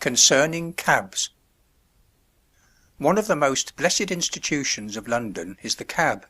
Concerning Cabs. One of the most blessed institutions of London is the cab.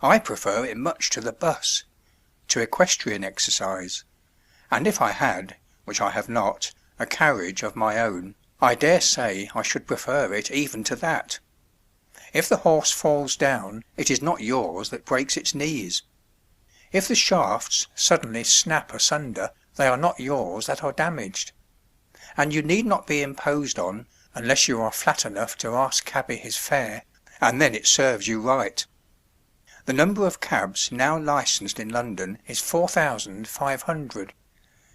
I prefer it much to the 'bus, to equestrian exercise; and if I had, which I have not, a carriage of my own, I dare say I should prefer it even to that. If the horse falls down, it is not yours that breaks its knees. If the shafts suddenly snap asunder, they are not yours that are damaged. And you need not be imposed on, unless you are flat enough to ask cabby his fare, and then it serves you right. The number of cabs now licensed in London is 4,500.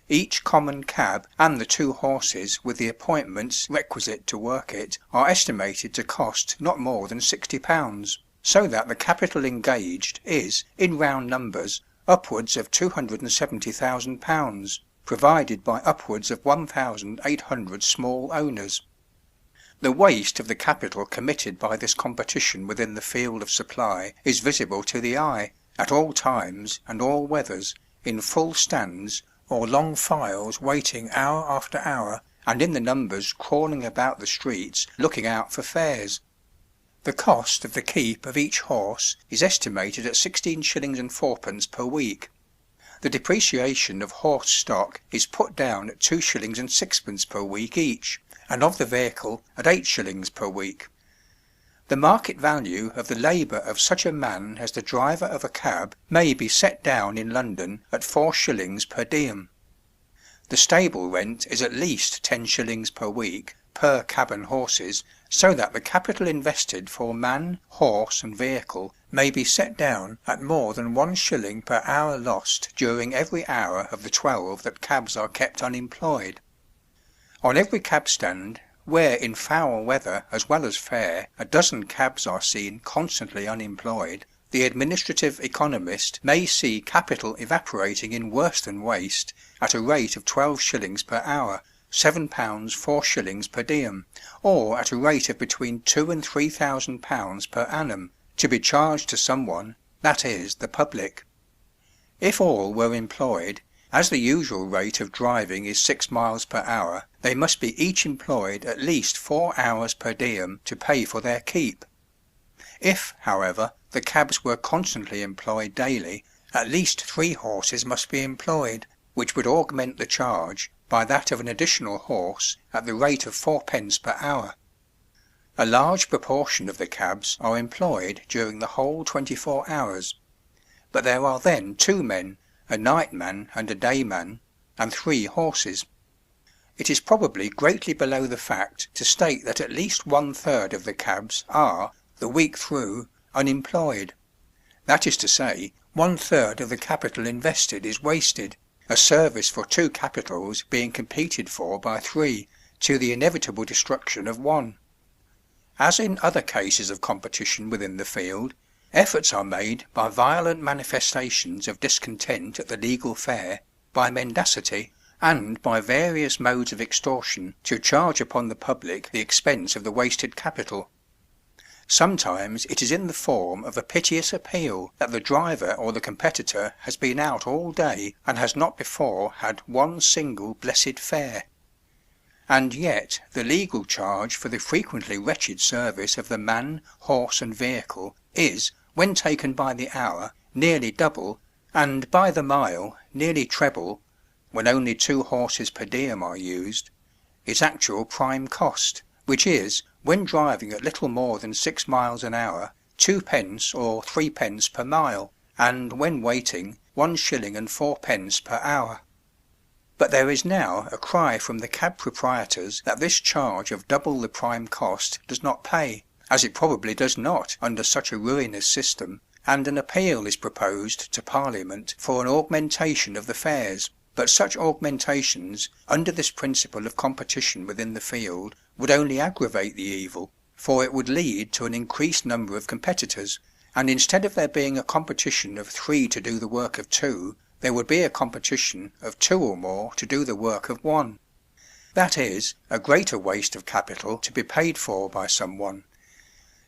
Each common cab and the 2 horses with the appointments requisite to work it are estimated to cost not more than £60, so that the capital engaged is, in round numbers, upwards of £270,000, provided by upwards of 1,800 small owners. The waste of the capital committed by this competition within the field of supply is visible to the eye, at all times and all weathers, in full stands, or long files waiting hour after hour, and in the numbers crawling about the streets looking out for fares. The cost of the keep of each horse is estimated at 16s. 4d. per week. The depreciation of horse stock is put down at 2s. 6d. per week each, and of the vehicle at 8s. per week. The market value of the labour of such a man as the driver of a cab may be set down in London at 4s. per diem. The stable rent is at least 10s. per week, per cab and horses, so that the capital invested for man, horse, and vehicle may be set down at more than 1s. per hour lost during every hour of the 12 that cabs are kept unemployed. On every cab stand, where in foul weather as well as fair a dozen cabs are seen constantly unemployed, the administrative economist may see capital evaporating in worse than waste at a rate of 12s. per hour, £7 4s. per diem, or at a rate of between £2,000 and £3,000 per annum, to be charged to someone, that is, the public. If all were employed, as the usual rate of driving is 6 miles per hour, they must be each employed at least 4 hours per diem to pay for their keep. If, however, the cabs were constantly employed daily, at least 3 horses must be employed, which would augment the charge by that of an additional horse at the rate of 4d. per hour. A large proportion of the cabs are employed during the whole 24 hours; but there are then 2 men, a night man and a day man, and 3 horses. It is probably greatly below the fact to state that at least 1/3 of the cabs are, the week through, unemployed; that is to say, 1/3 of the capital invested is wasted, a service for 2 capitals being competed for by 3, to the inevitable destruction of 1. As in other cases of competition within the field, efforts are made by violent manifestations of discontent at the legal fare, by mendacity, and by various modes of extortion to charge upon the public the expense of the wasted capital. Sometimes it is in the form of a piteous appeal that the driver or the competitor has been out all day and has not before had one single blessed fare. And yet the legal charge for the frequently wretched service of the man, horse, and vehicle is, when taken by the hour, nearly double, and by the mile nearly treble (when only 2 horses per diem are used), its actual prime cost, which is, when driving at little more than 6 miles an hour, 2d. or 3d. per mile, and when waiting, 1s. 4d. per hour. But there is now a cry from the cab proprietors that this charge of double the prime cost does not pay, as it probably does not under such a ruinous system, and an appeal is proposed to Parliament for an augmentation of the fares, but such augmentations, under this principle of competition within the field, would only aggravate the evil, for it would lead to an increased number of competitors, and instead of there being a competition of 3 to do the work of 2, there would be a competition of 2 or more to do the work of 1. That is, a greater waste of capital to be paid for by some one.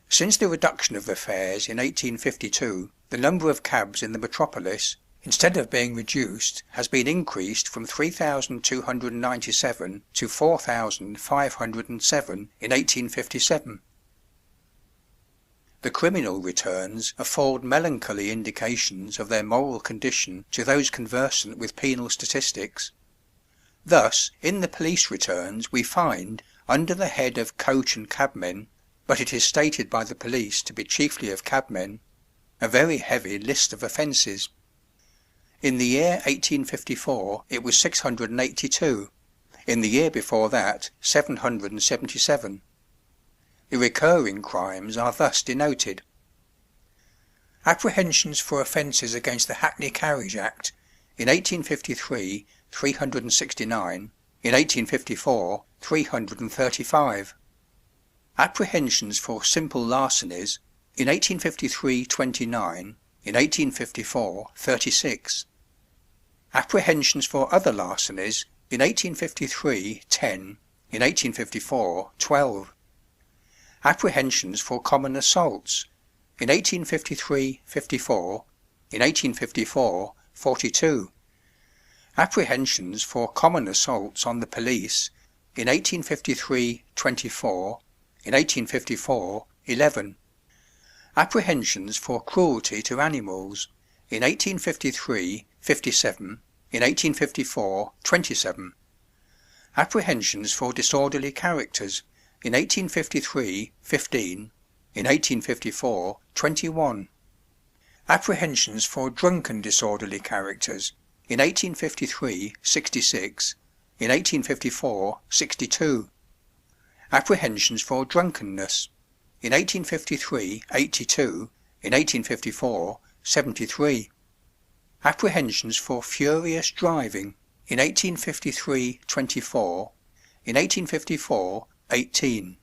Since the reduction of the fares in 1852, the number of cabs in the metropolis, instead of being reduced, has been increased from 3,297 to 4,507 in 1857. The criminal returns afford melancholy indications of their moral condition to those conversant with penal statistics. Thus, in the police returns we find, under the head of coach and cabmen, but it is stated by the police to be chiefly of cabmen, a very heavy list of offences. In the year 1854 it was 682, in the year before that 777. The recurring crimes are thus denoted: apprehensions for offences against the Hackney Carriage Act, in 1853 369, in 1854 335. Apprehensions for simple larcenies, in 1853 29, in 1854 36. Apprehensions for other larcenies, in 1853 10, in 1854 12. Apprehensions for common assaults, in 1853 54, in 1854 42. Apprehensions for common assaults on the police, in 1853 24, in 1854 11. Apprehensions for cruelty to animals, in 1853 57, in 1854 27. Apprehensions for disorderly characters, in 1853 15, in 1854 21. Apprehensions for drunken disorderly characters, in 1853 66, in 1854 62. Apprehensions for drunkenness, in 1853 82, in 1854 73. Apprehensions for furious driving, in 1853 24, in 1854 18.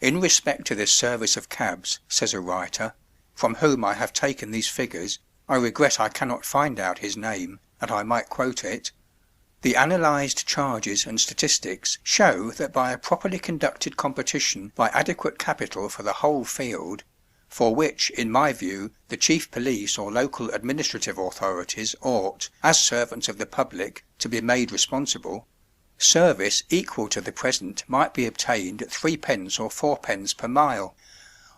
In respect to this service of cabs, says a writer, from whom I have taken these figures, I regret I cannot find out his name, and I might quote it. The analysed charges and statistics show that by a properly conducted competition by adequate capital for the whole field, for which, in my view, the chief police or local administrative authorities ought, as servants of the public, to be made responsible, service equal to the present might be obtained at 3d. or 4d. per mile,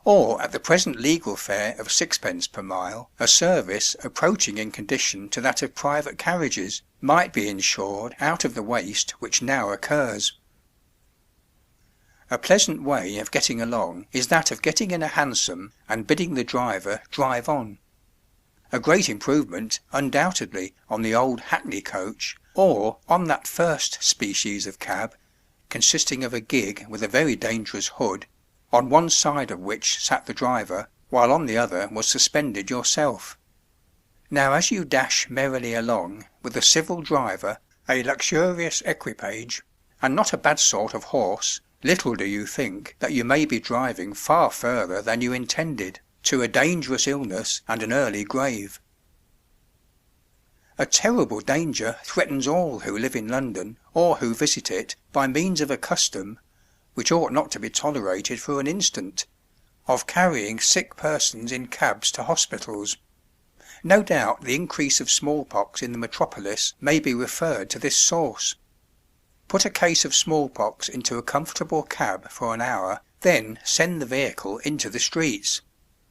or at the present legal fare of 6d. per mile a service approaching in condition to that of private carriages might be insured out of the waste which now occurs. A pleasant way of getting along is that of getting in a hansom and bidding the driver drive on. A great improvement, undoubtedly, on the old hackney coach, or on that first species of cab, consisting of a gig with a very dangerous hood, on one side of which sat the driver, while on the other was suspended yourself. Now as you dash merrily along, with a civil driver, a luxurious equipage, and not a bad sort of horse, little do you think that you may be driving far further than you intended, to a dangerous illness and an early grave. A terrible danger threatens all who live in London, or who visit it, by means of a custom, which ought not to be tolerated for an instant, of carrying sick persons in cabs to hospitals. No doubt the increase of smallpox in the metropolis may be referred to this source. Put a case of smallpox into a comfortable cab for an hour, then send the vehicle into the streets.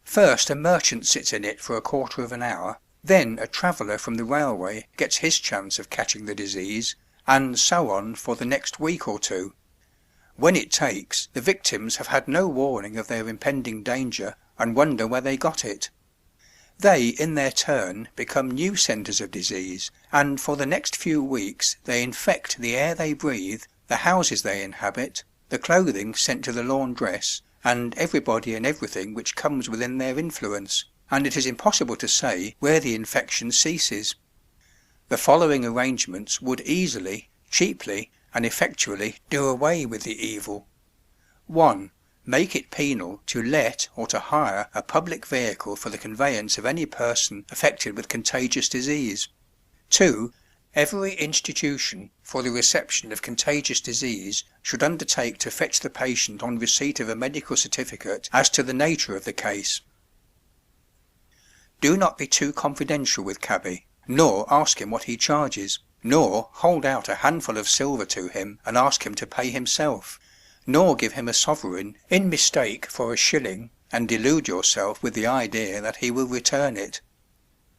First a merchant sits in it for a quarter of an hour, then a traveller from the railway gets his chance of catching the disease, and so on for the next week or two. When it takes, the victims have had no warning of their impending danger, and wonder where they got it. They in their turn become new centres of disease, and for the next few weeks they infect the air they breathe, the houses they inhabit, the clothing sent to the laundress, and everybody and everything which comes within their influence, and it is impossible to say where the infection ceases. The following arrangements would easily, cheaply, and effectually do away with the evil. 1. Make it penal to let or to hire a public vehicle for the conveyance of any person affected with contagious disease. 2. Every institution for the reception of contagious disease should undertake to fetch the patient on receipt of a medical certificate as to the nature of the case. Do not be too confidential with cabby, nor ask him what he charges, nor hold out a handful of silver to him and ask him to pay himself, nor give him a sovereign in mistake for a shilling and delude yourself with the idea that he will return it.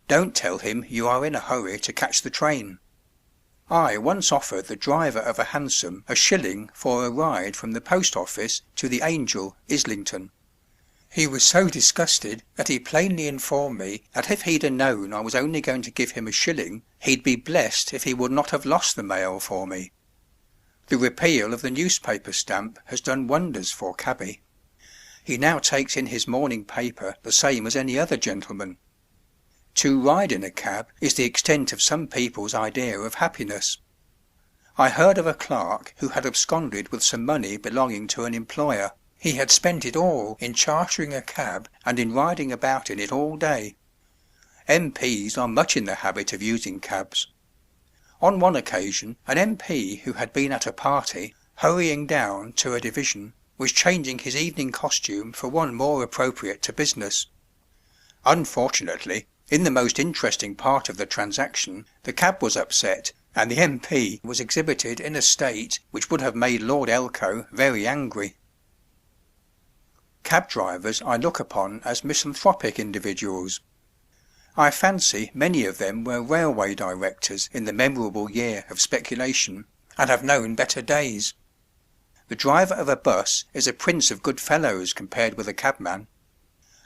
Don't tell him you are in a hurry to catch the train. I once offered the driver of a hansom a shilling for a ride from the post office to the Angel, Islington. He was so disgusted that he plainly informed me that if he'd a known I was only going to give him a shilling, he'd be blessed if he would not have lost the mail for me. The repeal of the newspaper stamp has done wonders for cabby. He now takes in his morning paper the same as any other gentleman. To ride in a cab is the extent of some people's idea of happiness. I heard of a clerk who had absconded with some money belonging to an employer. He had spent it all in chartering a cab and in riding about in it all day. M.P.'s are much in the habit of using cabs. On one occasion an M.P. who had been at a party, hurrying down to a division, was changing his evening costume for one more appropriate to business. Unfortunately, in the most interesting part of the transaction, the cab was upset, and the M.P. was exhibited in a state which would have made Lord Elcho very angry. Cab drivers I look upon as misanthropic individuals. I fancy many of them were railway directors in the memorable year of speculation, and have known better days. The driver of a bus is a prince of good fellows compared with a cabman.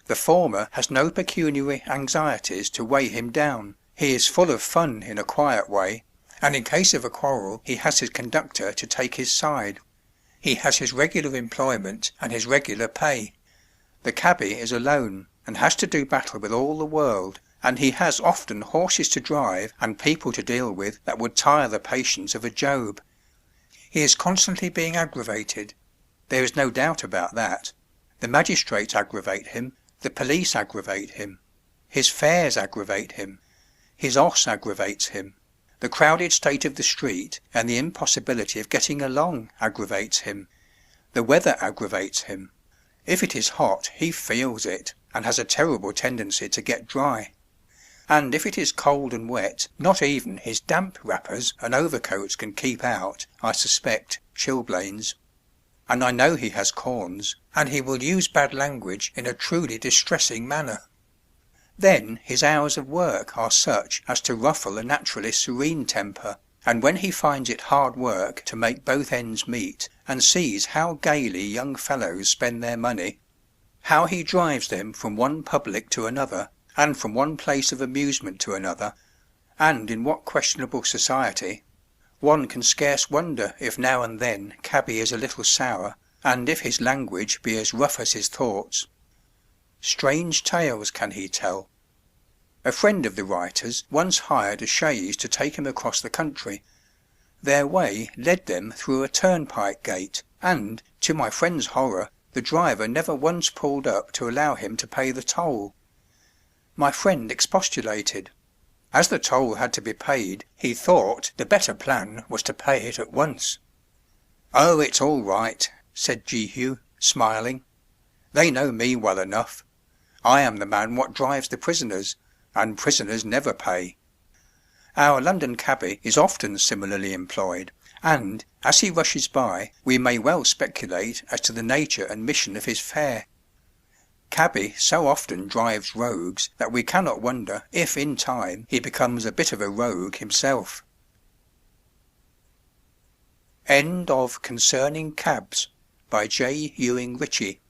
The former has no pecuniary anxieties to weigh him down, he is full of fun in a quiet way, and in case of a quarrel he has his conductor to take his side. He has his regular employment and his regular pay. The cabby is alone, and has to do battle with all the world, and he has often horses to drive and people to deal with that would tire the patience of a Job. He is constantly being aggravated. There is no doubt about that. The magistrates aggravate him, the police aggravate him. His fares aggravate him. His os aggravates him. The crowded state of the street and the impossibility of getting along aggravates him. The weather aggravates him. If it is hot he feels it, and has a terrible tendency to get dry. And if it is cold and wet, not even his damp wrappers and overcoats can keep out, I suspect, chilblains. And I know he has corns, and he will use bad language in a truly distressing manner. Then his hours of work are such as to ruffle a naturally serene temper, and when he finds it hard work to make both ends meet, and sees how gaily young fellows spend their money, how he drives them from one public to another, and from one place of amusement to another, and in what questionable society, one can scarce wonder if now and then cabby is a little sour, and if his language be as rough as his thoughts. Strange tales can he tell. A friend of the writer's once hired a chaise to take him across the country. Their way led them through a turnpike gate, and, to my friend's horror, the driver never once pulled up to allow him to pay the toll. My friend expostulated. As the toll had to be paid, he thought the better plan was to pay it at once. "Oh, it's all right," said Jehu, smiling. "They know me well enough. I am the man what drives the prisoners, and prisoners never pay." Our London cabby is often similarly employed, and, as he rushes by, we may well speculate as to the nature and mission of his fare. Cabby so often drives rogues that we cannot wonder if in time he becomes a bit of a rogue himself. End of Concerning Cabs, by J. Ewing Ritchie.